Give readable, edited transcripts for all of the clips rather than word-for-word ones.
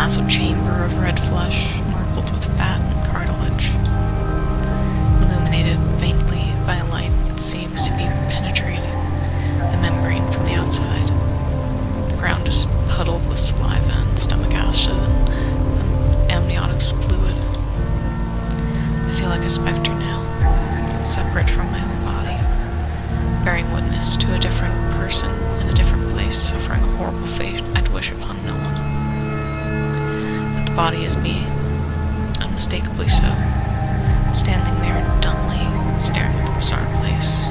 massive chamber of red flesh, marbled with fat and cartilage, illuminated faintly by a light that seems to be penetrating the membrane from the outside. The ground is puddled with saliva and stomach acid and amniotic fluid. I feel like a specter now, separate from my own body, bearing witness to a different person in a different place, suffering a horrible fate I'd wish upon no one. But the body is me, unmistakably so, standing there dumbly, staring at the bizarre place.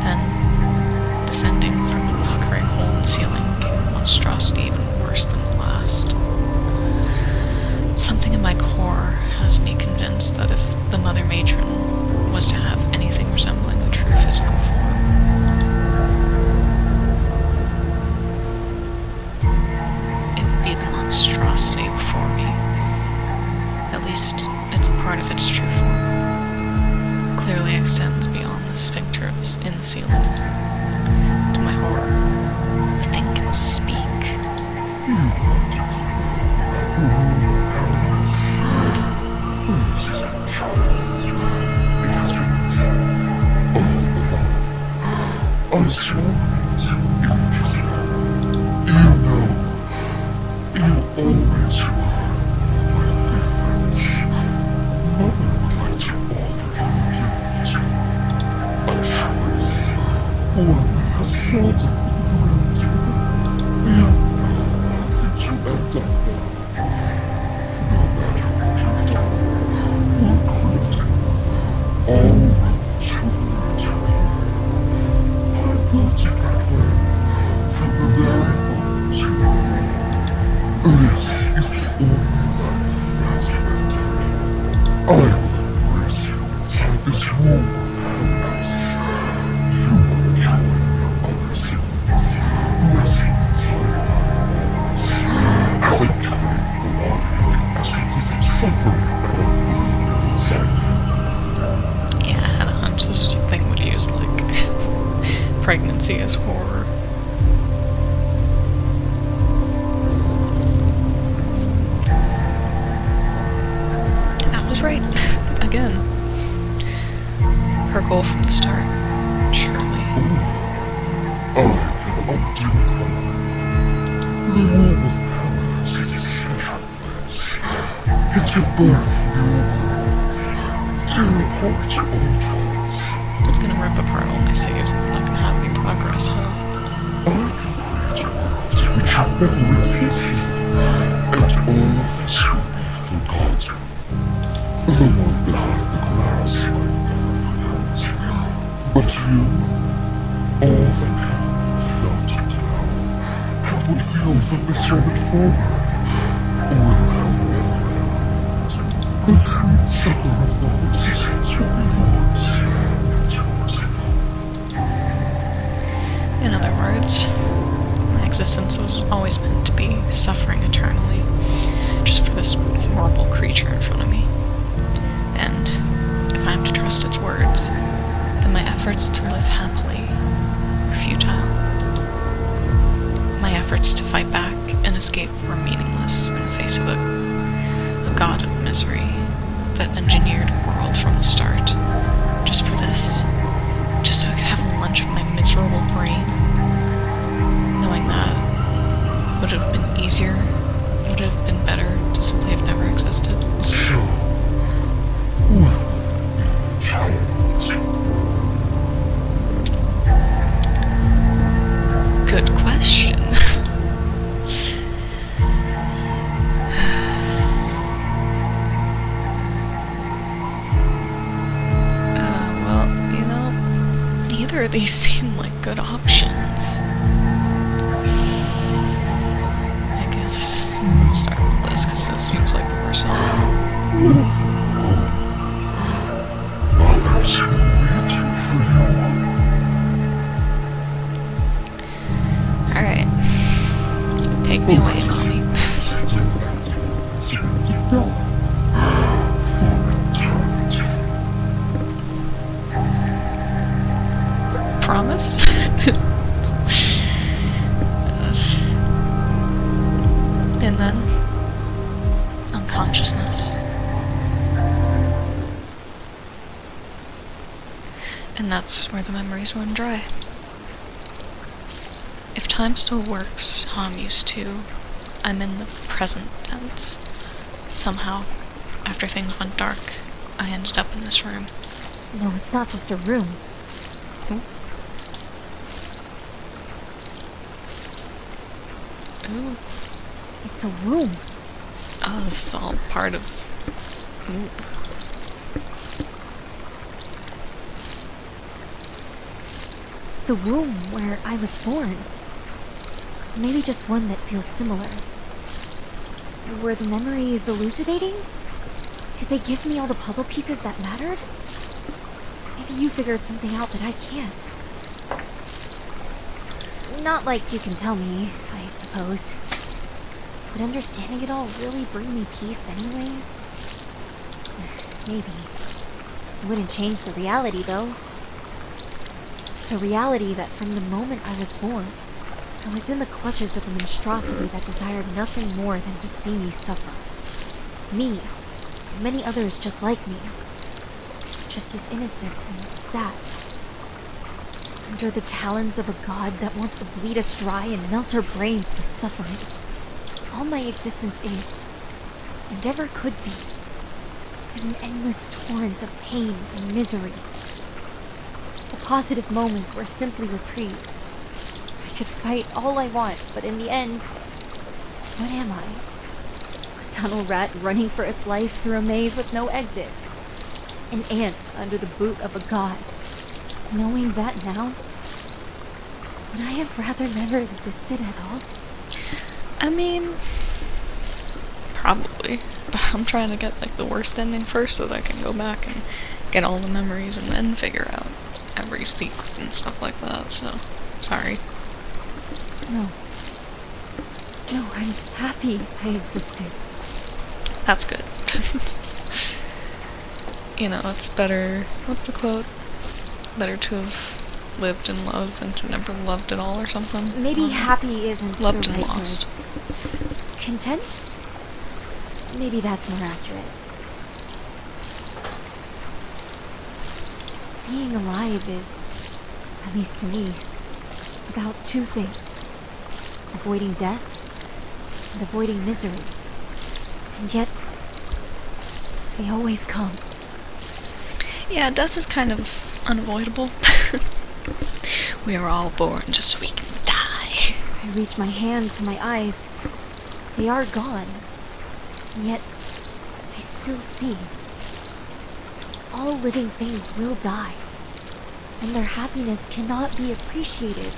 Then, descending from a puckering hole in the ceiling, came a monstrosity even worse than the last. Something in my core has me convinced that if the Mother Matron was to have anything resembling a true physical form, it would be the monstrosity before me. At least, it's a part of its true form. It clearly extends beyond the sphincter in the ceiling. To my horror, the thing can speak. Pregnancy as horror. And that was right. Again. Her goal from the start. Surely. It's gonna rip apart all my saves. I'm not gonna have any progress, huh? But you, all the have we feel from the servant forward, the sweet supper of the existence will be yours. In other words, my existence was always meant to be suffering eternally, just for this horrible creature in front of me. And if I'm to trust its words, then my efforts to live happily were futile. My efforts to fight back and escape were meaningless in the face of a god of misery that engineered a world from the start, just for this, just so I could have lunch with my miserable brain. Knowing that would have been easier, would have been better to simply have never existed. So, Good question. Well, neither of these seem like good options. I guess we'll start with this, because this seems like the worst option. others will wait for you. Alright. Take me away, Mommy. Promise? And then, unconsciousness. And that's where the memories run dry. If time still works how I'm used to, I'm in the present tense. Somehow, after things went dark, I ended up in this room. No, it's not just a room. Ooh. Ooh. It's a room. Oh, this is all part of... Ooh. The room where I was born. Maybe just one that feels similar. Were the memories elucidating? Did they give me all the puzzle pieces that mattered? Maybe you figured something out that I can't. Not like you can tell me, I suppose. Would understanding it all really bring me peace anyways? Maybe. It wouldn't change the reality, though. The reality that from the moment I was born, I was in the clutches of a monstrosity that desired nothing more than to see me suffer. Me, and many others just like me. Just as innocent and sad. Under the talons of a god that wants to bleed us dry and melt our brains with suffering. All my existence is, and ever could be, is an endless torrent of pain and misery. The positive moments were simply reprieves. I could fight all I want, but in the end, what am I? A tunnel rat running for its life through a maze with no exit. An ant under the boot of a god. Knowing that now, would I have rather never existed at all? I mean... probably. But I'm trying to get, like, the worst ending first so that I can go back and get all the memories and then figure out every secret and stuff like that, so... sorry. No. No, I'm happy I existed. That's good. You know, it's better... what's the quote? Better to have lived and loved than to never loved at all or something. Maybe happy isn't Loved the and right lost. word. Content? Maybe that's more accurate. Being alive is, at least to me, about two things. Avoiding death and avoiding misery. And yet, they always come. Yeah, death is kind of unavoidable. We are all born just so we can die. I reach my hand to my eyes. They are gone. And yet, I still see. All living things will die. And their happiness cannot be appreciated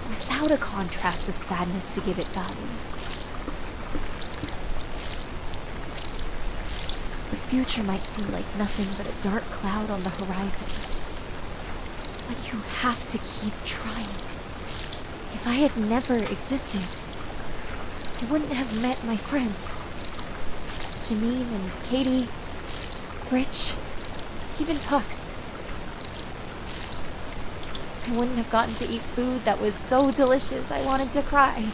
without a contrast of sadness to give it value. The future might seem like nothing but a dark cloud on the horizon. But you have to keep trying. If I had never existed, I wouldn't have met my friends. Janine and Katie, Rich, even Tux. I wouldn't have gotten to eat food that was so delicious I wanted to cry.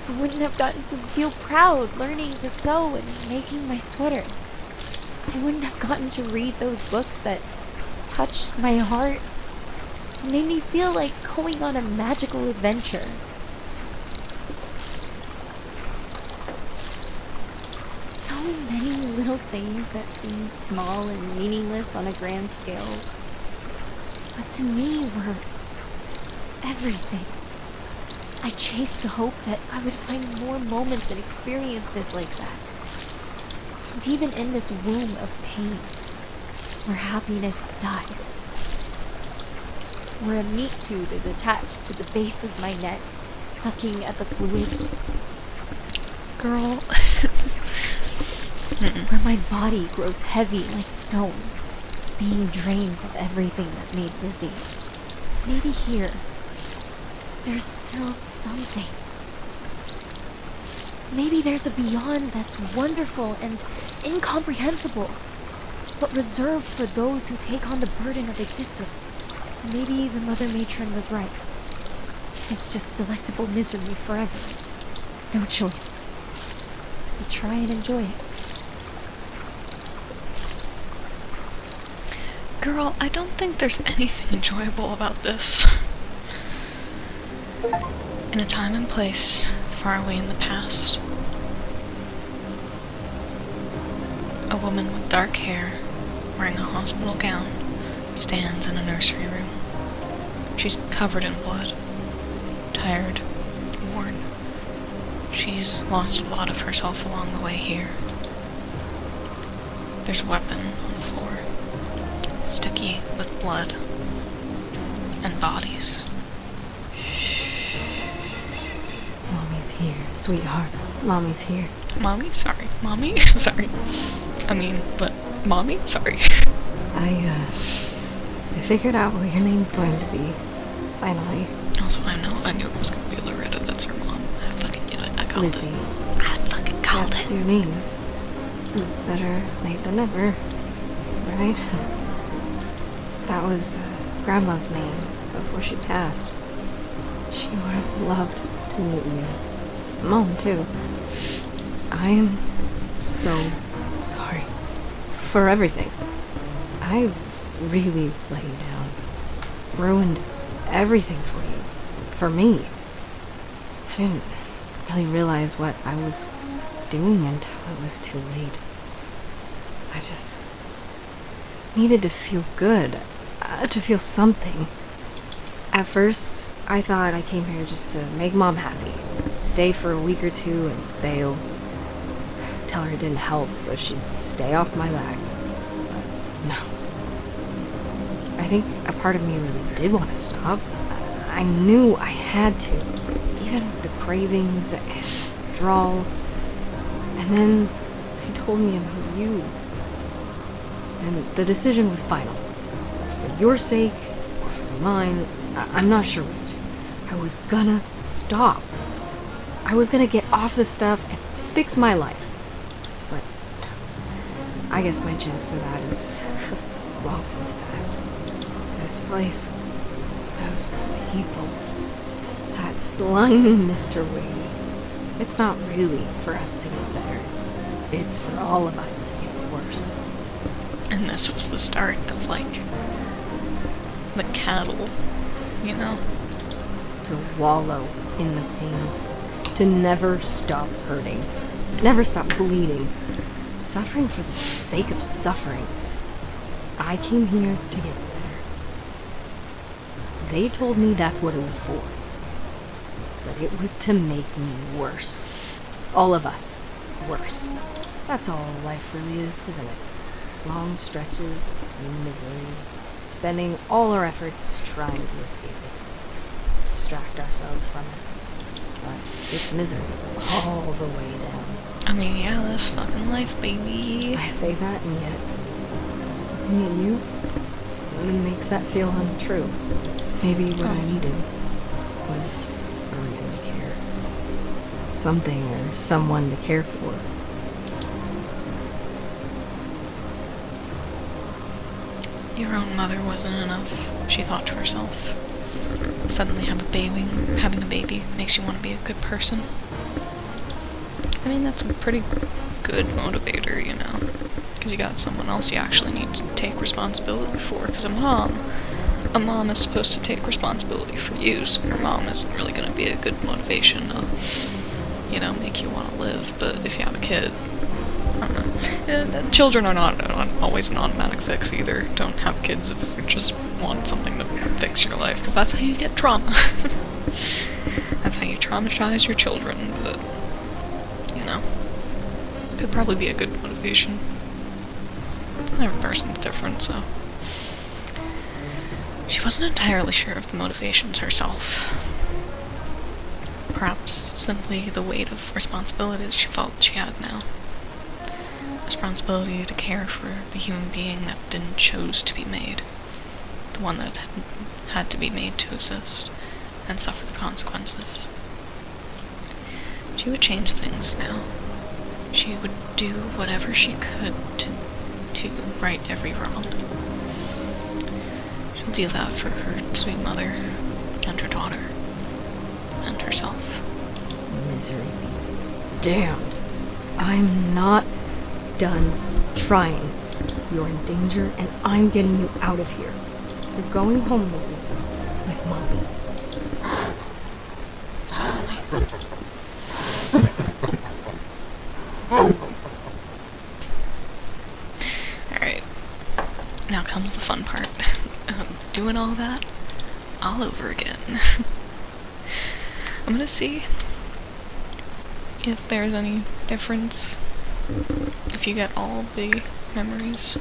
I wouldn't have gotten to feel proud learning to sew and making my sweater. I wouldn't have gotten to read those books that touched my heart and made me feel like going on a magical adventure. So many little things that seem small and meaningless on a grand scale, but to me were everything. I chased the hope that I would find more moments and experiences like that. And even in this womb of pain, where happiness dies, where a meat tube is attached to the base of my neck, sucking at the fluids. Girl. Where my body grows heavy like stone, being drained of everything that made busy. Maybe here, there's still something. Maybe there's a beyond that's wonderful and incomprehensible, but reserved for those who take on the burden of existence. Maybe the Mother Matron was right. It's just delectable misery forever. no choice. To try and enjoy it. Girl, I don't think there's anything enjoyable about this. In a time and place far away in the past, a woman with dark hair, wearing a hospital gown, stands in a nursery room. She's covered in blood, tired, worn. She's lost a lot of herself along the way here. There's a weapon on the floor, sticky with blood and bodies. Mommy's here, sweetheart. Mommy's here. Mommy? Sorry. Mommy? Sorry. But Mommy? Sorry. I figured out what your name's going to be. Finally. Also, I knew it was gonna be Loretta. That's her mom. I fucking knew it. I called Lizzie. it. I fucking called That's it. your name. Better late than never. Right? That was Grandma's name before she passed. She would have loved to meet you. Mom, too. I am so sorry for everything. I've really let you down. Ruined everything for you. For me. I didn't really realize what I was doing until it was too late. I just needed to feel good. To feel something. At first, I thought I came here just to make Mom happy. Stay for a week or two and bail. Tell her it didn't help so she'd stay off my back. But no. I think a part of me really did want to stop. I knew I had to. Even with the cravings and withdrawal. And then they told me about you. And the decision was final. For your sake, or for mine, I'm not sure which. I was gonna stop. I was gonna get off the stuff and fix my life. But I guess my chance for that is long since past. This place, those people, that slimy Mr. Wade. It's not really for us to get better. It's for all of us to get worse. And this was the start of, the cattle, you know? To wallow in the pain. To never stop hurting. Never stop bleeding. Suffering for the sake of suffering. I came here to get better. They told me that's what it was for. But it was to make me worse. All of us. Worse. That's all life really is, isn't it? Long stretches of misery. Spending all our efforts trying to escape it. Distract ourselves from it. But it's misery all the way down. Yeah, that's fucking life, baby. I say that, and yet looking at you makes that feel untrue. Maybe what I needed was a reason to care. Something or someone to care for. Your own mother wasn't enough, she thought to herself. Suddenly having a baby makes you want to be a good person. That's a pretty good motivator, you know? Because you got someone else you actually need to take responsibility for. Because a mom is supposed to take responsibility for you, so your mom isn't really going to be a good motivation to, make you want to live. But if you have a kid, I don't know. Children are not always an automatic fix either. Don't have kids if you just want something to fix your life, because that's how you get trauma. That's how you traumatize your children, but, could probably be a good motivation. Every person's different, so. She wasn't entirely sure of the motivations herself. Perhaps simply the weight of responsibility that she felt she had now. Responsibility to care for the human being that didn't choose to be made. The one that had to be made to exist and suffer the consequences. She would change things now. She would do whatever she could to right every wrong. She'll do that for her sweet mother and her daughter and herself. Misery. damned. I'm not done trying. You're in danger, and I'm getting you out of here. You're going home, Lizzie, with Mommy. Suddenly. Alright. Now comes the fun part. Doing all that all over again. I'm gonna see if there's any difference if you get all the memories.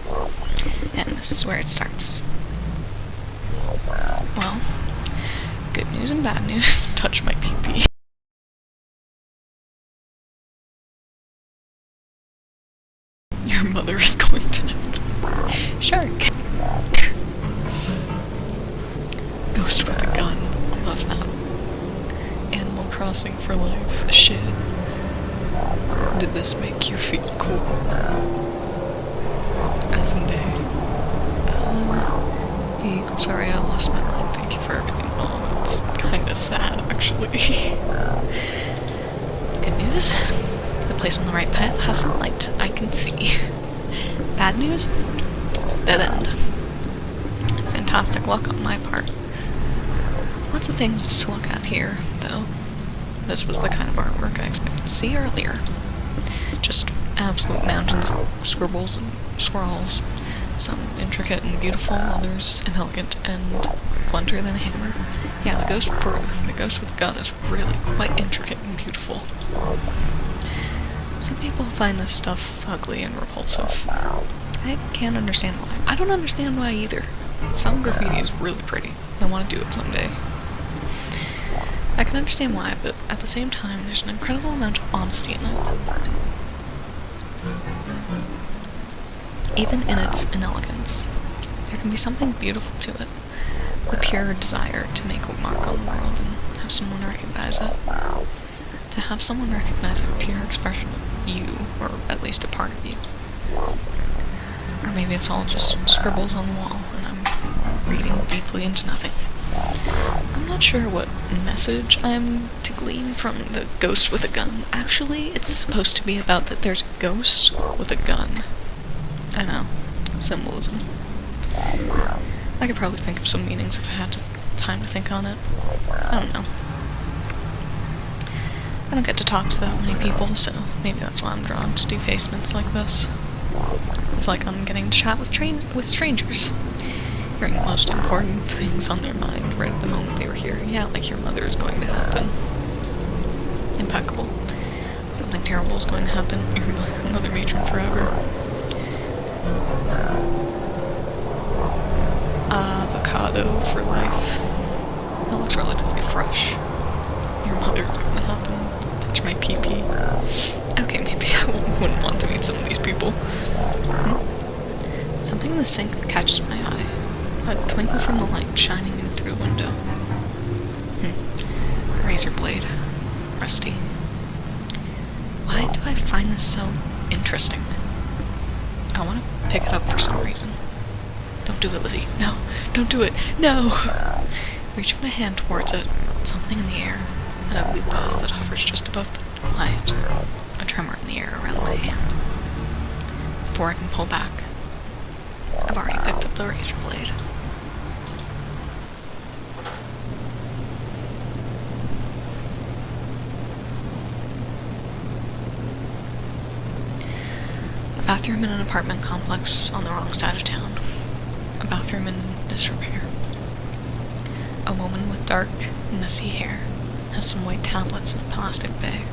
And this is where it starts. Well, good news and bad news. Touch my pee-pee. Your mother is going to... Shark. Ghost with a gun. I love that. Animal Crossing for life. Shit. Did this make you feel cool? As in day. I'm sorry I lost my mind. Thank you for everything. Oh, it's kinda sad, actually. Good news. The place on the right path has some light I can see. Bad news? It's a dead end. Fantastic luck on my part. Lots of things to look at here, though. This was the kind of artwork I expected to see earlier. Just absolute mountains of scribbles and scrawls. Some intricate and beautiful, others inelegant and blunter than a hammer. Yeah, the ghost with a gun is really quite intricate and beautiful. Some people find this stuff ugly and repulsive. I can't understand why. I don't understand why either. Some graffiti is really pretty. I want to do it someday. I can understand why, but at the same time, there's an incredible amount of honesty in it. Even in its inelegance, there can be something beautiful to it. The pure desire to make a mark on the world and have someone recognize it. To have someone recognize a pure expression of you, or at least a part of you. Or maybe it's all just scribbles on the wall, and I'm reading deeply into nothing. I'm not sure what message I'm to glean from the ghost with a gun. Actually, it's supposed to be about that there's a ghost with a gun. I know. Symbolism. I could probably think of some meanings if I had time to think on it. I don't know. I don't get to talk to that many people, so maybe that's why I'm drawn to do facements like this. It's like I'm getting to chat with strangers. Hearing the most important things on their mind right at the moment they were here. Yeah, like your mother is going to happen. Impeccable. Something terrible is going to happen. Your mother matron forever. Avocado for life. That looks relatively fresh. Your mother is going to happen. Touch my pee-pee. Okay, maybe I wouldn't want to meet some of these people. Something in the sink catches my eye. A twinkle from the light shining in through the window. Razor blade. Rusty. Why do I find this so interesting? I want to pick it up for some reason. Don't do it, Lizzie. No. Don't do it. No! Reaching my hand towards it, something in the air. An ugly buzz that hovers just above the quiet. A tremor in the air around my hand. Before I can pull back, I've already picked up the razor blade. A bathroom in an apartment complex on the wrong side of town. A bathroom in disrepair. A woman with dark, messy hair has some white tablets in a plastic bag.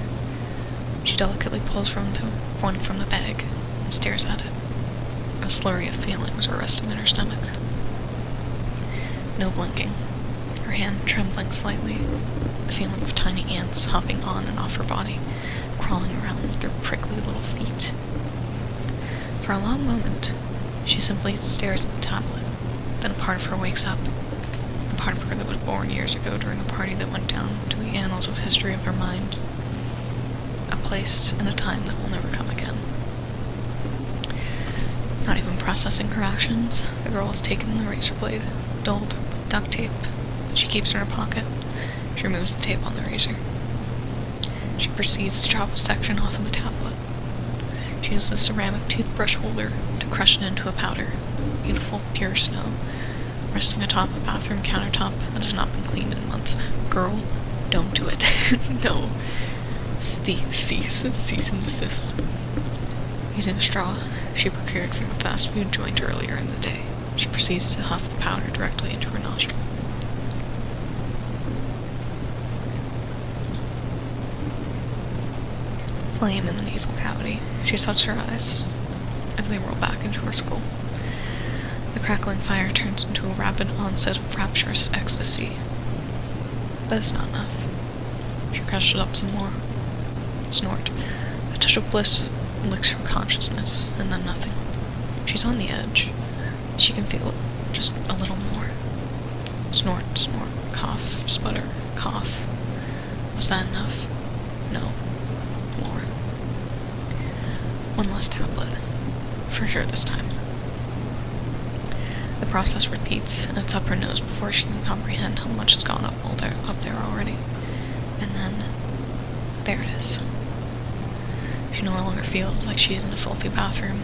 She delicately pulls one from the bag and stares at it. A slurry of feelings are resting in her stomach. No blinking. Her hand trembling slightly. The feeling of tiny ants hopping on and off her body, crawling around with their prickly little feet. For a long moment, she simply stares at the tablet. Then a part of her wakes up. The part of her that was born years ago during a party that went down to the annals of history of her mind. A place and a time that will never come again. Not even processing her actions, the girl has taken the razor blade, dulled with duct tape, that she keeps in her pocket. She removes the tape on the razor. She proceeds to chop a section off of the tablet. She uses a ceramic toothbrush holder to crush it into a powder. Beautiful, pure snow, resting atop a bathroom countertop that has not been cleaned in months. Girl, don't do it. No. Cease and desist. Using a straw she procured from a fast food joint earlier in the day, she proceeds to huff the powder directly into her nostril. Flame in the nasal cavity. She shuts her eyes as they roll back into her skull. The crackling fire turns into a rapid onset of rapturous ecstasy. But it's not enough. She crushes up some more. Snort. A touch of bliss licks her consciousness, and then nothing. She's on the edge. She can feel it just a little more. Snort, snort, cough, sputter, cough. Was that enough? No. More. One last tablet. For sure this time. The process repeats, and it's up her nose before she can comprehend how much has gone up there already. And then, there it is. She no longer feels like she's in a filthy bathroom.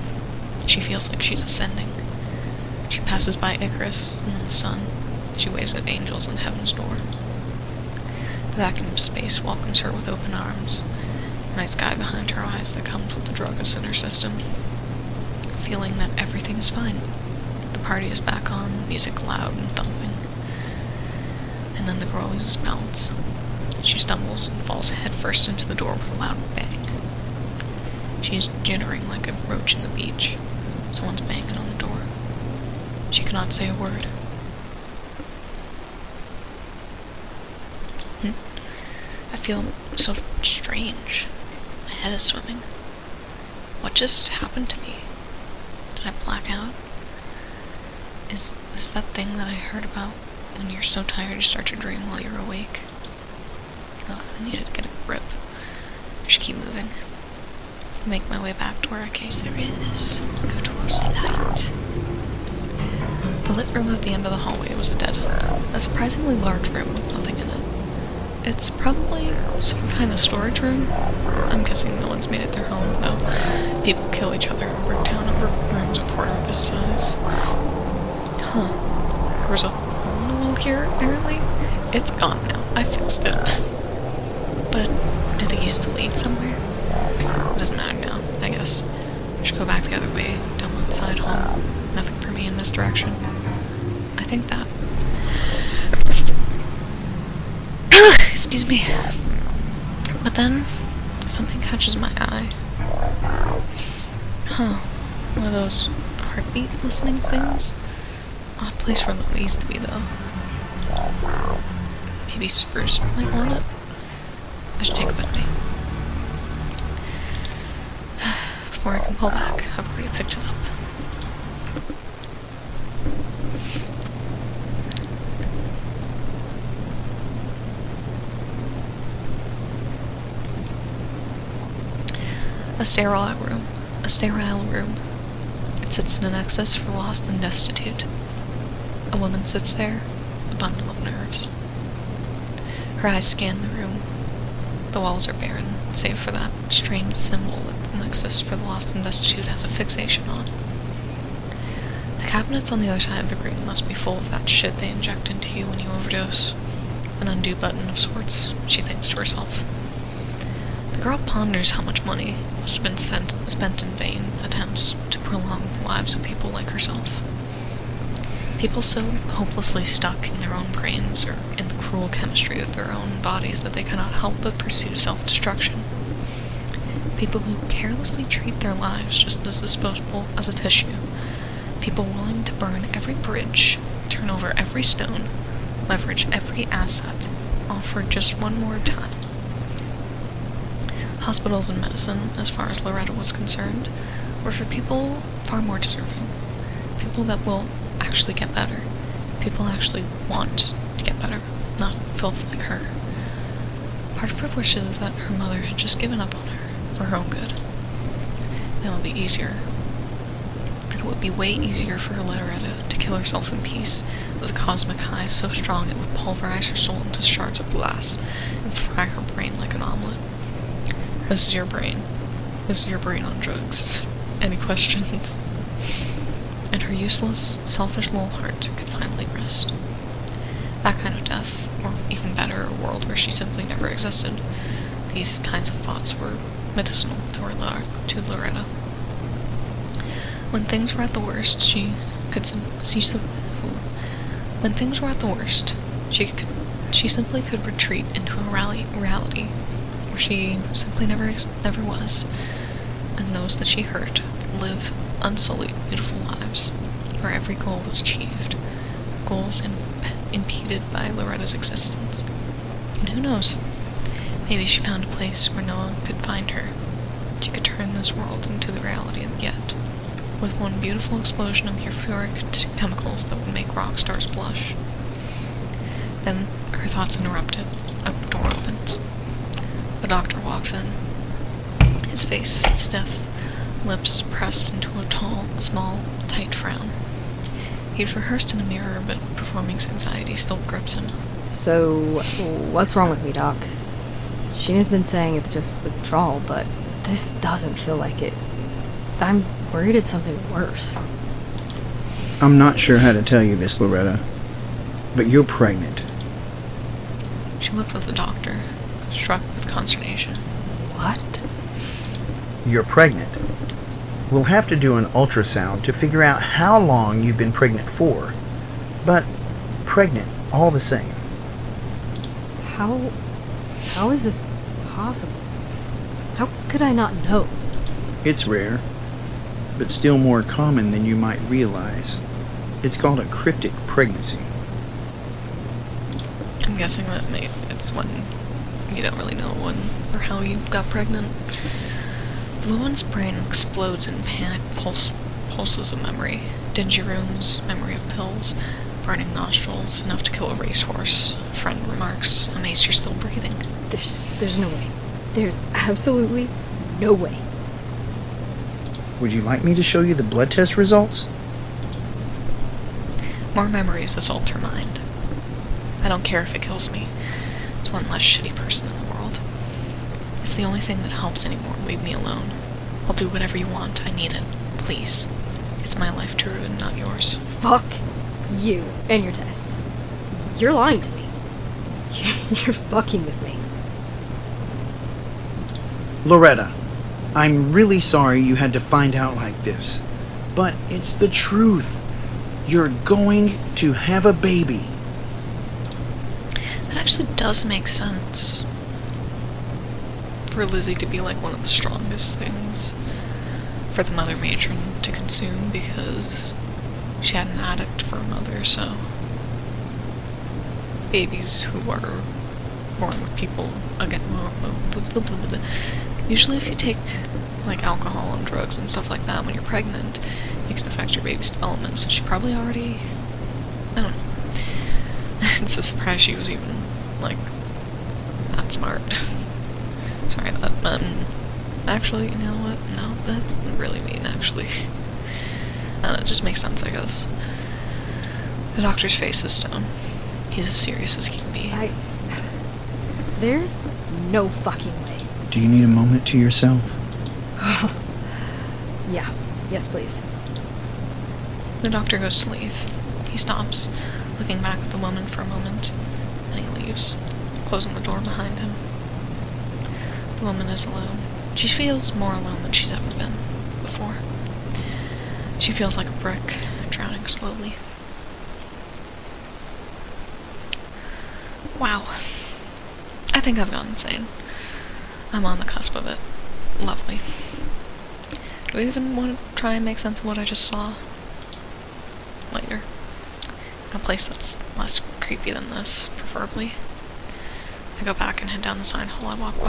She feels like she's ascending. She passes by Icarus, and then the sun. She waves at angels in heaven's door. The vacuum of space welcomes her with open arms, the night sky behind her eyes that comes with the drugs in her system. Feeling that everything is fine. The party is back on, music loud and thumping. And then the girl loses balance. She stumbles and falls headfirst into the door with a loud bang. She is jittering like a roach in the beach. Someone's banging on the door. She cannot say a word. I feel so strange. My head is swimming. What just happened to me? Did I black out? Is this that thing that I heard about when you're so tired you start to dream while you're awake? Oh, I need to get a grip. I should keep moving. I make my way back to where I came. There is. Go towards the light. The lit room at the end of the hallway was a dead end. A surprisingly large room with nothing in it. It's probably some kind of storage room. I'm guessing no one's made it their home, though. People kill each other in Bricktown over rooms a quarter this size. Huh. There was a hole in the wall here, apparently. It's gone now. I fixed it. But did it used to lead somewhere? It doesn't matter now, I guess. I should go back the other way, down that side hall. Nothing for me in this direction. I think that. Excuse me. But then, something catches my eye. Huh. One of those heartbeat listening things? Odd place for Louise to be, though. Maybe Spruce might want it? I should take it with me. Before I can pull back, I've already picked it up. A sterile room. It sits in a nexus for lost and destitute. A woman sits there, a bundle of nerves. Her eyes scan the room. The walls are barren, save for that strange symbol that the nexus for the lost and destitute has a fixation on. The cabinets on the other side of the room must be full of that shit they inject into you when you overdose. An undo button of sorts, she thinks to herself. The girl ponders how much money must have been spent in vain attempts to prolong the lives of people like herself. People so hopelessly stuck in their own brains or in the cruel chemistry of their own bodies that they cannot help but pursue self-destruction. People who carelessly treat their lives just as disposable as a tissue. People willing to burn every bridge, turn over every stone, leverage every asset, all for just one more time. Hospitals and medicine, as far as Loretta was concerned, were for people far more deserving. People that will actually get better. People actually want to get better, not filth like her. Part of her wishes is that her mother had just given up on her, for her own good. Then it would be easier. It would be way easier for Loretta to kill herself in peace with a cosmic high so strong it would pulverize her soul into shards of glass and fry her brain like an omelet. This is your brain. This is your brain on drugs. Any questions? And her useless, selfish little heart could finally rest. That kind of death, or even better, a world where she simply never existed. These kinds of thoughts were medicinal to Loretta. When things were at the worst, when things were at the worst, she simply could retreat into a reality where she simply never was, and those that she hurt live unsullied, beautiful lives, where every goal was achieved, goals impeded by Loretta's existence. And who knows? Maybe she found a place where no one could find her. She could turn this world into the reality yet, with one beautiful explosion of euphoric chemicals that would make rock stars blush. Then her thoughts interrupted. A door opens. A doctor walks in. His face stiff, lips pressed into a small, tight frown. He's rehearsed in a mirror, but performance anxiety still grips him. So, what's wrong with me, Doc? Sheena's been saying it's just withdrawal, but this doesn't feel like it. I'm worried it's something worse. I'm not sure how to tell you this, Loretta, but you're pregnant. She looks at the doctor, struck with consternation. What? You're pregnant. We'll have to do an ultrasound to figure out how long you've been pregnant for, but pregnant all the same. How is this possible? How could I not know? It's rare, but still more common than you might realize. It's called a cryptic pregnancy. I'm guessing that it's when you don't really know when or how you got pregnant. The woman's brain explodes in panic pulses of memory. Dingy rooms, memory of pills, burning nostrils, enough to kill a racehorse. A friend remarks, amazed you're still breathing. There's no way. There's absolutely no way. Would you like me to show you the blood test results? More memories assault her mind. I don't care if it kills me. It's one less shitty person in the world. It's the only thing that helps anymore. Leave me alone. I'll do whatever you want. I need it. Please. It's my life to ruin, not yours. Fuck you and your tests. You're lying to me. You're fucking with me. Loretta, I'm really sorry you had to find out like this, but it's the truth. You're going to have a baby. That actually does make sense. For Lizzie to be like one of the strongest things for the mother matron to consume because she had an addict for a mother, so babies who are born with people, again, usually if you take like alcohol and drugs and stuff like that when you're pregnant, it can affect your baby's development, so she probably already, I don't know. It's a surprise she was even, like, that smart. Sorry, that, actually, you know what? No, that's really mean, actually. I don't know, it just makes sense, I guess. The doctor's face is stone. He's as serious as he can be. There's no fucking way. Do you need a moment to yourself? Yeah. Yes, please. The doctor goes to leave. He stops, looking back at the woman for a moment, then he leaves, closing the door behind him. The woman is alone. She feels more alone than she's ever been before. She feels like a brick, drowning slowly. Wow. I think I've gone insane. I'm on the cusp of it. Lovely. Do we even want to try and make sense of what I just saw? Later. In a place that's less creepy than this, preferably. I go back and head down the side hall I walked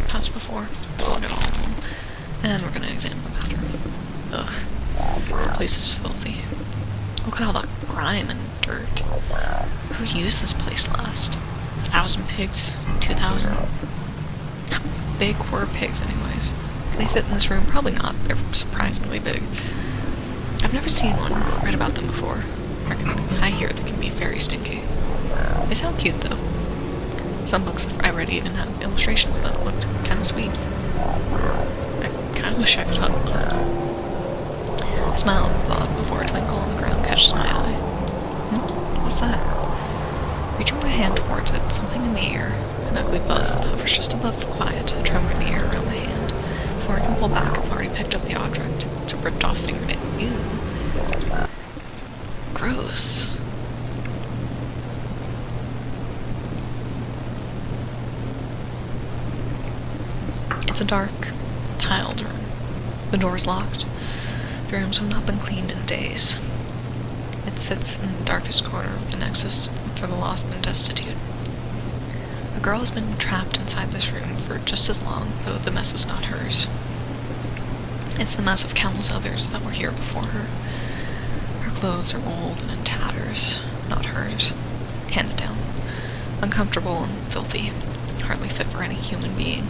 past before. I'll get all of them. And we're gonna examine the bathroom. Ugh. This place is filthy. Look at all the grime and dirt. Who used this place last? 1,000 pigs? 2,000? How big were pigs anyways? Can they fit in this room? Probably not. They're surprisingly big. I've never seen one or read about them before. I hear they can be very stinky. They sound cute though. Some books I read even had illustrations that looked kind of sweet. wish I could hug one. A smile abroad before a twinkle on the ground catches my eye. What's that? Reaching my hand towards it, something in the air, an ugly buzz that hovers just above the quiet, a tremor in the air around my hand. Before I can pull back, I've already picked up the object. It's a ripped-off fingernail. Ew. Gross. It's a dark, tiled room. The door's locked. The rooms have not been cleaned in days. It sits in the darkest corner of the nexus for the lost and destitute. A girl has been trapped inside this room for just as long, though the mess is not hers. It's the mess of countless others that were here before her. Her clothes are old and in tatters, not hers. Handed down. Uncomfortable and filthy, hardly fit for any human being.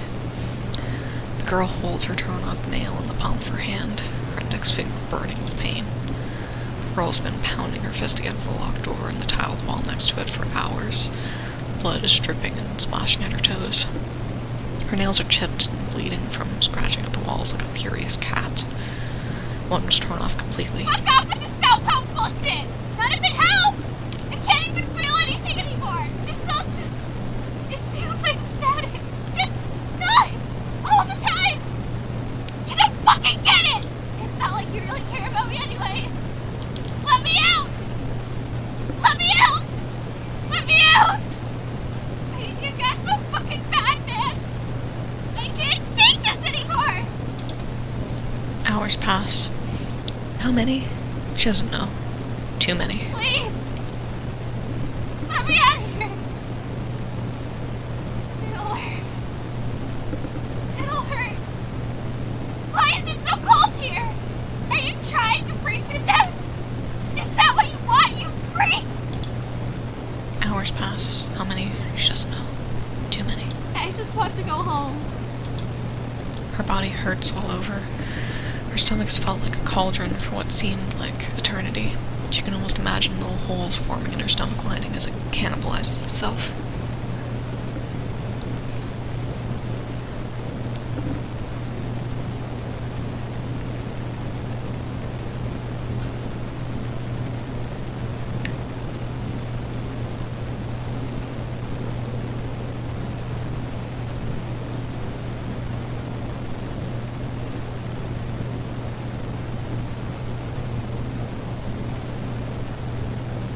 The girl holds her torn-off nail in the palm of her hand, her index finger burning with pain. The girl's been pounding her fist against the locked door and the tiled wall next to it for hours. Blood is dripping and splashing at her toes. Her nails are chipped and bleeding from scratching at the walls like a furious cat. One was torn off completely. Fuck off with this self-help bullshit! None of it helps! I can't even feel anything anymore! It's all just... It feels like static. Just noise! All the time! You don't fucking get it! It's not like you really care about me anyways! Let me out! Let me out! Let me out! I need you guys so fucking bad, man! I can't take this anymore! Hours pass. How many? She doesn't know. Too many. Please! Let me out of here! It'll hurt. It'll hurt. Why is it so cold here? Are you trying to freeze me to death? Is that what you want, you freaks? Hours pass. How many? She doesn't know. Too many. I just want to go home. Her body hurts all over. Her stomach's felt like a cauldron for what seemed like eternity. She can almost imagine little holes forming in her stomach lining as it cannibalizes itself.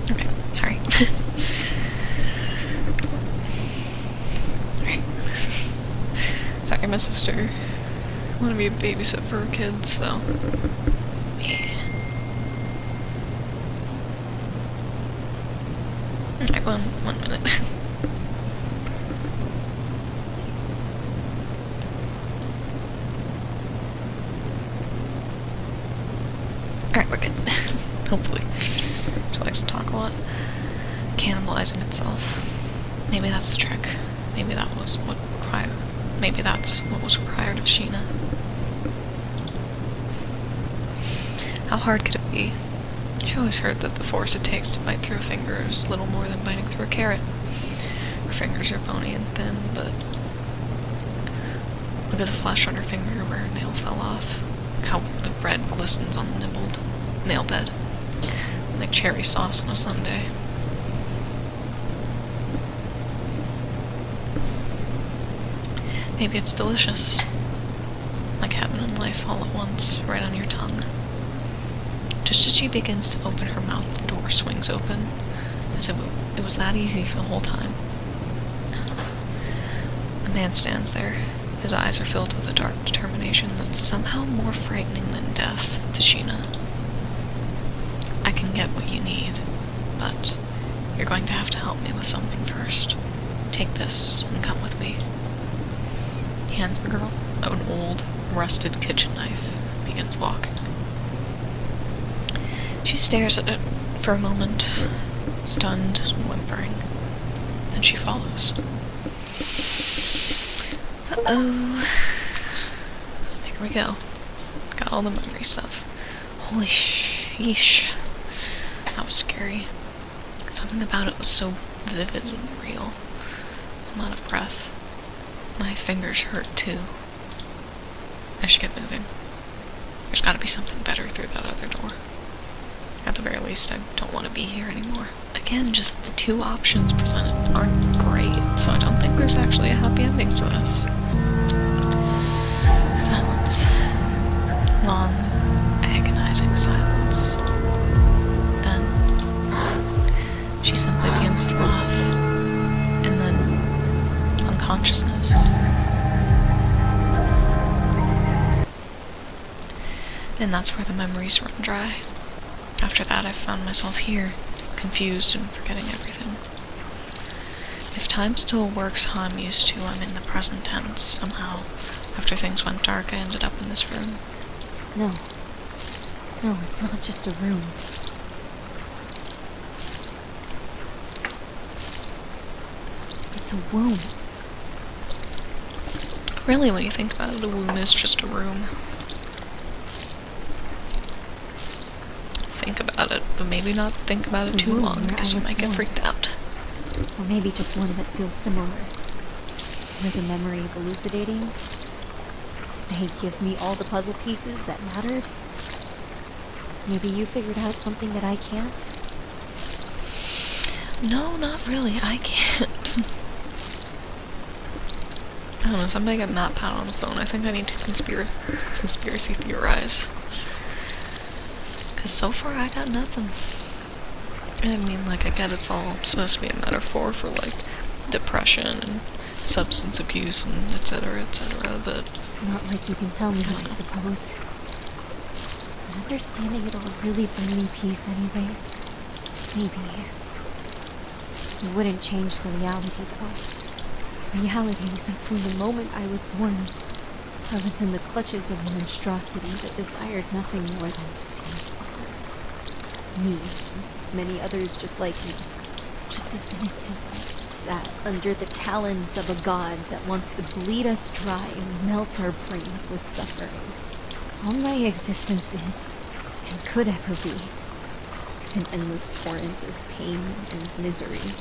Okay, sorry. Alright. Sorry, my sister wanted me to babysit for her kids, so... Yeah. Alright, one minute. Alright, we're good. Hopefully. She likes to talk a lot. Cannibalizing itself. Maybe that's the trick. Maybe that was what required. Maybe that's what was required of Sheena. How hard could it be? She always heard that the force it takes to bite through a finger is little more than biting through a carrot. Her fingers are bony and thin, but look at the flesh on her finger where her nail fell off. Look how the bread glistens on the nibbled nail bed. Like cherry sauce on a sundae. Maybe it's delicious. Like heaven and life all at once, right on your tongue. Just as she begins to open her mouth, the door swings open, as if it was that easy for the whole time. A man stands there. His eyes are filled with a dark determination that's somehow more frightening than death to Sheena. I can get what you need, but you're going to have to help me with something first. Take this and come with me. He hands the girl an old, rusted kitchen knife and begins walking. She stares at it for a moment, stunned and whimpering. Then she follows. Uh-oh. There we go. Got all the memory stuff. Holy sheesh. That was scary. Something about it was so vivid and real. I'm out of breath. My fingers hurt too. I should get moving. There's gotta be something better through that other door. At the very least, I don't want to be here anymore. Again, just the two options presented aren't great, so I don't think there's actually a happy ending to this. Silence. Long, agonizing silence. Then, she simply begins to laugh. And then, unconsciousness. And that's where the memories run dry. After that, I found myself here, confused and forgetting everything. If time still works how I'm used to, I'm in the present tense. Somehow, after things went dark, I ended up in this room. No. No, it's not just a room. It's a womb. Really, when you think about it, a womb is just a room. Think about it, but maybe not think about it too long, because you might get freaked out. Or maybe just one that feels similar. Were the memories elucidating? Did they give me all the puzzle pieces that mattered? Maybe you figured out something that I can't? No, not really. I can't. I don't know, somebody get Matt Pat on the phone. I think I need to conspiracy theorize. Because so far I got nothing. I mean, like, I get it's all supposed to be a metaphor for, like, depression and substance abuse and etc., but... Not like you can tell me, I suppose. But understanding it'll really bring me peace anyways. Maybe. It wouldn't change the reality, though. The reality that from the moment I was born, I was in the clutches of a monstrosity that desired nothing more than to see me suffer. Me, and many others just like me, just as innocently sat under the talons of a god that wants to bleed us dry and melt our brains with suffering. All my existence is, and could ever be, is an endless torrent of pain and misery.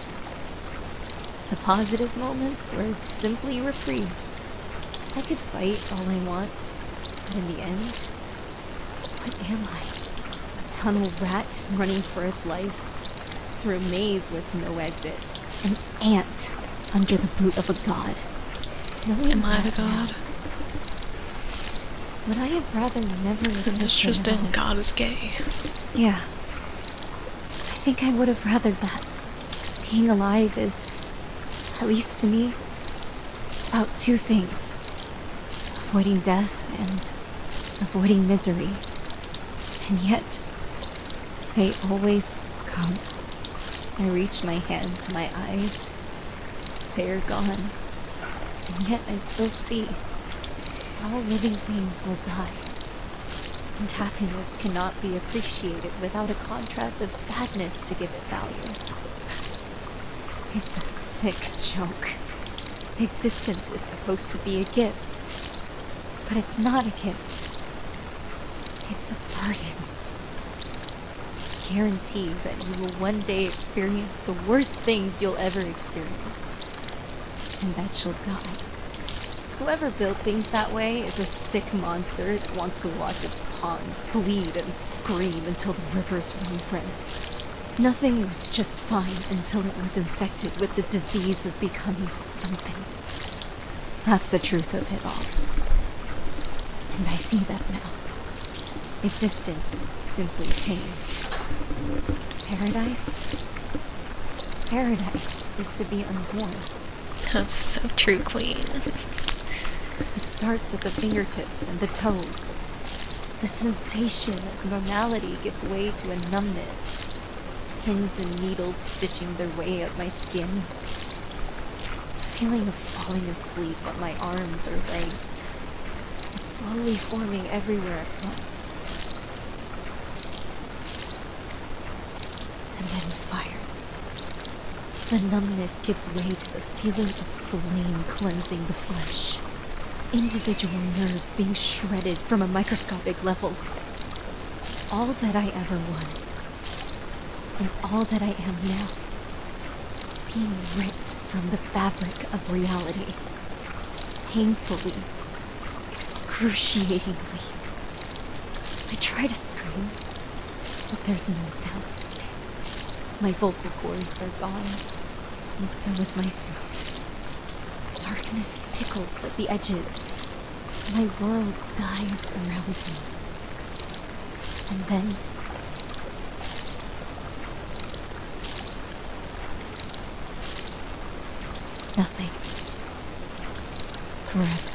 The positive moments were simply reprieves. I could fight all I want, but in the end, what am I? A tunnel rat running for its life through a maze with no exit. An ant under the boot of a god. Am I the god? Would I have rather never existed? This just in, God is gay. Yeah. I think I would have rather that. Being alive is, at least to me, about two things. Avoiding death and avoiding misery. And yet, they always come. I reach my hand to my eyes. They're gone. And yet I still see. All living things will die. And happiness cannot be appreciated without a contrast of sadness to give it value. It's a sick joke. Existence is supposed to be a gift. But it's not a gift. It's a burden. Guarantee that you will one day experience the worst things you'll ever experience. And that you'll die. Whoever built things that way is a sick monster that wants to watch its pawns bleed and scream until the rivers run red. Nothing was just fine until it was infected with the disease of becoming something. That's the truth of it all. And I see that now. Existence is simply pain. Paradise? Paradise is to be unborn. That's so true, Queen. It starts at the fingertips and the toes. The sensation of normality gives way to a numbness. Pins and needles stitching their way up my skin. The feeling of falling asleep on my arms or legs. It's slowly forming everywhere at once. And then fire. The numbness gives way to the feeling of flame cleansing the flesh. Individual nerves being shredded from a microscopic level. All that I ever was, and all that I am now, being ripped from the fabric of reality. Painfully, excruciatingly, I try to scream, but there's no sound. My vocal cords are gone, and so is my throat. Darkness tickles at the edges. My world dies around me. And then nothing. Forever.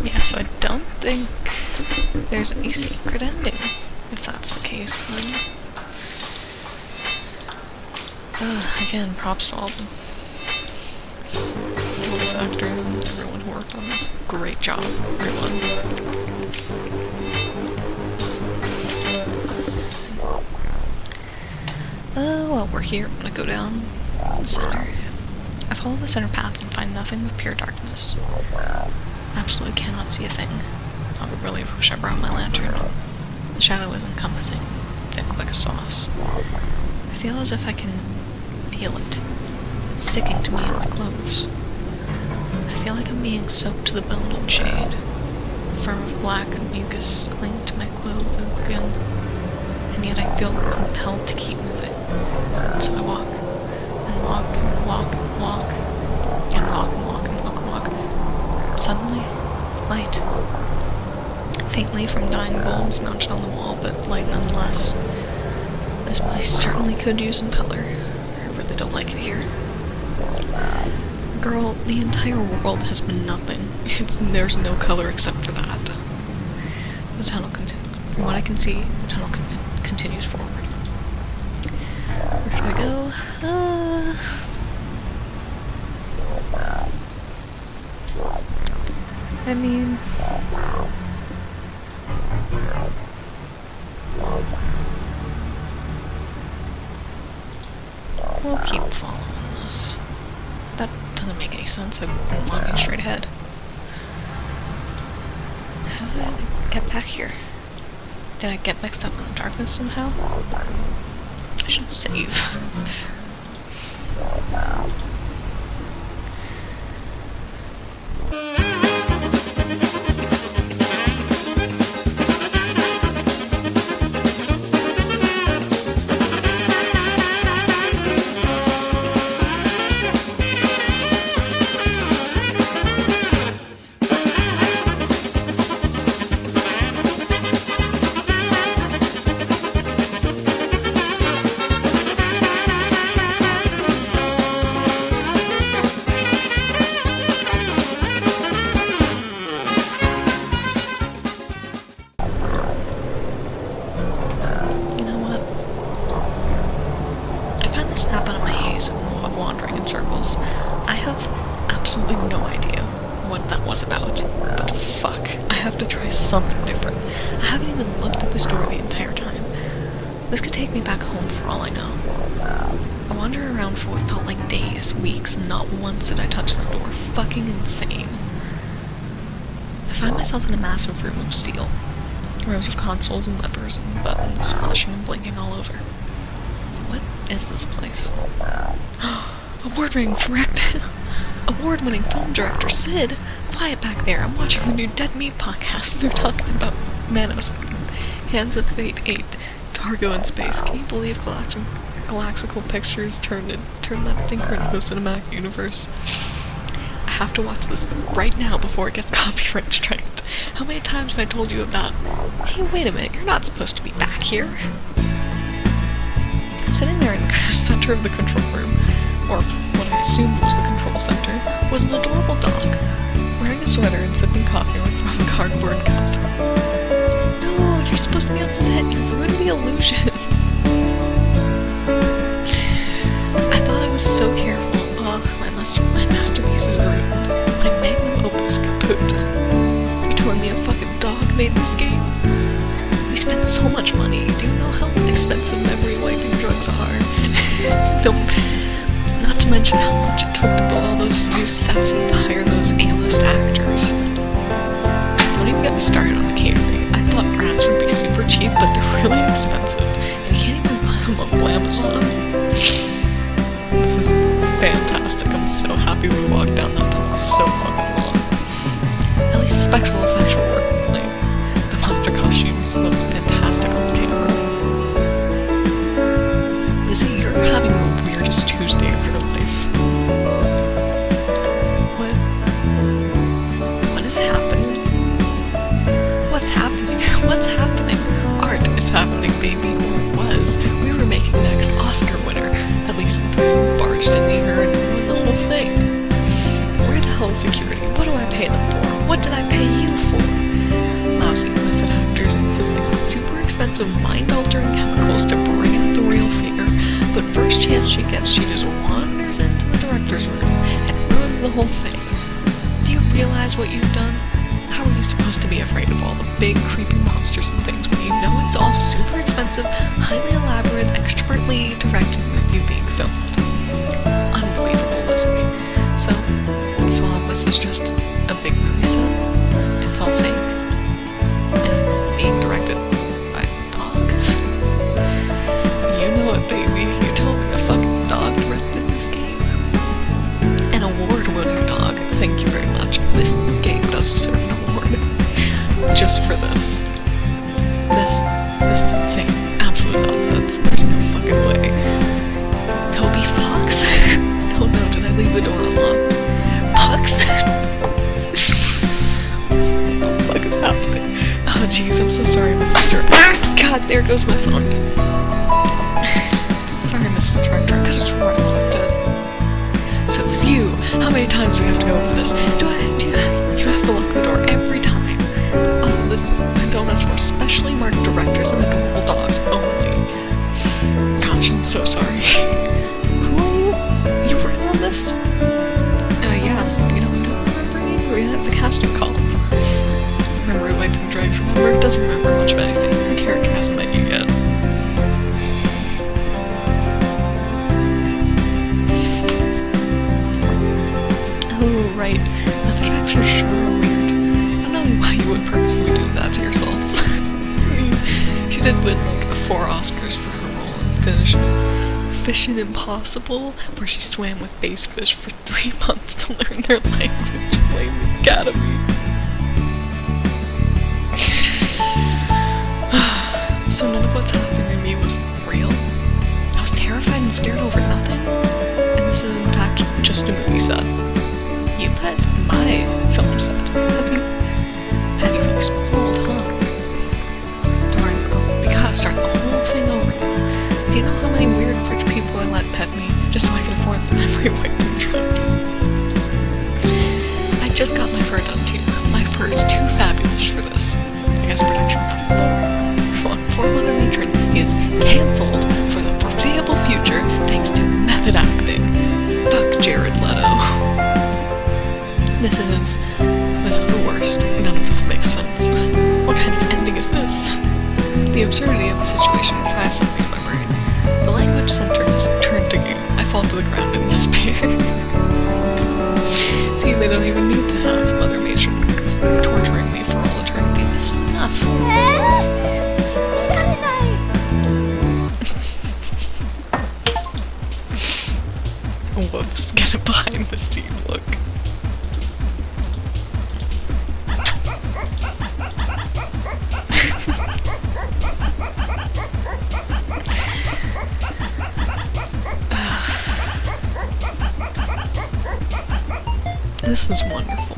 Yeah, so I don't think there's any secret ending. If that's the case, then... again, props to all the actor and everyone who worked on this. Great job, everyone. While we're here, I'm gonna go down the center. I follow the center path and find nothing but pure darkness. Absolutely cannot see a thing. I would really wish I brought my lantern. The shadow is encompassing, thick like a sauce. I feel as if I can feel it. It's sticking to me in my clothes. I feel like I'm being soaked to the bone in shade. A firm of black mucus cling to my clothes and skin, and yet I feel compelled to keep moving. So I walk, and walk, and walk, and walk, and walk, and walk, and walk, and walk. Suddenly, light. Faintly from dying bulbs mounted on the wall, but light nonetheless. This place certainly could use some color. I really don't like it here. Girl, the entire world has been nothing. There's no color except for that. The tunnel from what I can see, the tunnel continues forward. Where should I go? I mean... we'll keep following this. That doesn't make any sense. I've been walking straight ahead. How did I get back here? Did I get mixed up in the darkness somehow? I should save. Snap out of my haze of wandering in circles. I have absolutely no idea what that was about, but fuck, I have to try something different. I haven't even looked at this door the entire time. This could take me back home for all I know. I wander around for what felt like days, weeks, and not once did I touch this door. Fucking insane. I find myself in a massive room of steel. Rows of consoles and levers and buttons flashing and blinking all over. What is this place? Award-winning film director Sid! Quiet back there, I'm watching the new Dead Meat podcast. They're talking about Manos, Hands of Fate 8, Targo in Space. Can you believe Galaxical Pictures turned that stinker into a cinematic universe? I have to watch this right now before it gets copyright striked. How many times have I told you about, hey, wait a minute, you're not supposed to be back here? Sitting there in the center of the control room, or what I assumed was the control center, was an adorable dog, wearing a sweater and sipping coffee from a cardboard cup. No, you're supposed to be on set, you've ruined the illusion. I thought I was so careful. Oh, my masterpiece is ruined. My magnum opus kaput. You're telling me a fucking dog made this game? We spent so much money. Do you know how expensive memory wiping drugs are? No, not to mention how much it took to build all those new sets and to hire those A-list actors. Don't even get me started on the catering. I thought rats would be super cheap, but they're really expensive. You can't even buy them on Amazon. This is fantastic. I'm so happy we walked down that tunnel so fucking long. At least the Spectral effects were working. The monster costumes looked fantastic on camera. Lizzie, you're having the weirdest Tuesday of your life. What is happening? What's happening? What's happening? Art is happening, baby, or it was. We were making the next Oscar winner, at least until you barged in here and ruined the whole thing. Where the hell is security? What do I pay them for? What did I pay you for? Lousy method actors insisting on super expensive mind-altering chemicals to bring out the real fear, but first chance she gets, she just wanders into the director's room and ruins the whole thing. Do you realize what you've done? How are you supposed to be afraid of all the big, creepy monsters and things when you know it's all super expensive, highly elaborate, extrovertly directed movie being filmed? Unbelievable, Lizzie. So all of this is just a big movie set? It's all fake? And it's being directed by a dog? You know it, baby. You told me a fucking dog directed this game. An award-winning dog. Thank you very much. This game does deserve an award. Just for this. This is insane. Absolute nonsense. There's no fucking way. Toby Fox? Oh no, did I leave the door unlocked? Pucks? What the fuck is happening? Oh jeez, I'm so sorry, Mrs. Director. Ah! God, there goes my phone. Sorry, Mrs. Director, I could've swore I locked it. So it was you. How many times do we have to go over this? Do you have to lock the door every time? Also, the donuts were specially marked directors and adorable dogs only. Gosh, I'm so sorry. Who are you? You were in on this? Yeah, you don't remember me? We were at the casting call. Remember wiping dregs, remember? Doesn't remember much of anything. Her character hasn't met you yet. Oh, right. Method acts are sure weird. I don't know why you would purposely do that to yourself. I mean, she did win, like, 4 Oscars for her role in Fishin' Impossible, where she swam with bass fish for 3 months to learn their language. Blame the Academy. So none of what's happening to me was real? I was terrified and scared over nothing? And this is in fact just a movie set. You bet my film set. Have you really spoiled, huh? Darn, we gotta start the whole thing over now. Do you know how many weird rich people I let pet me just so I could afford them every wiping trips? I just got my fur done too. My fur is too fabulous for this. I guess protection for Mother Matron is cancelled for the foreseeable future thanks to method acting. Fuck Jared Leto. This is the worst. None of this makes sense. What kind of ending is this? The absurdity of the situation fries something in my brain. The language center has turned to game. I fall to the ground in despair. See, they don't even need to have Mother Matron torturing me for all eternity. This is enough. Whoops, get a behind the scene look. This is wonderful.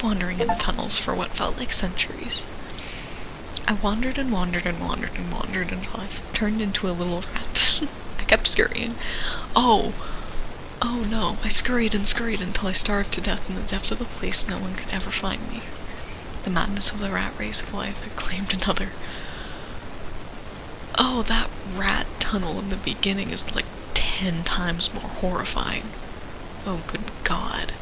Wandering in the tunnels for what felt like centuries. I wandered and wandered and wandered and wandered until I turned into a little rat. I kept scurrying. Oh no, I scurried and scurried until I starved to death in the depths of a place no one could ever find me. The madness of the rat race of life had claimed another. Oh, that rat tunnel in the beginning is like 10 times more horrifying. Oh, good God.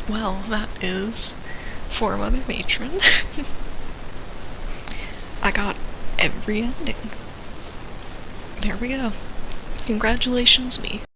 Well, that is for Mother Matron. I got every ending. There we go. Congratulations, me.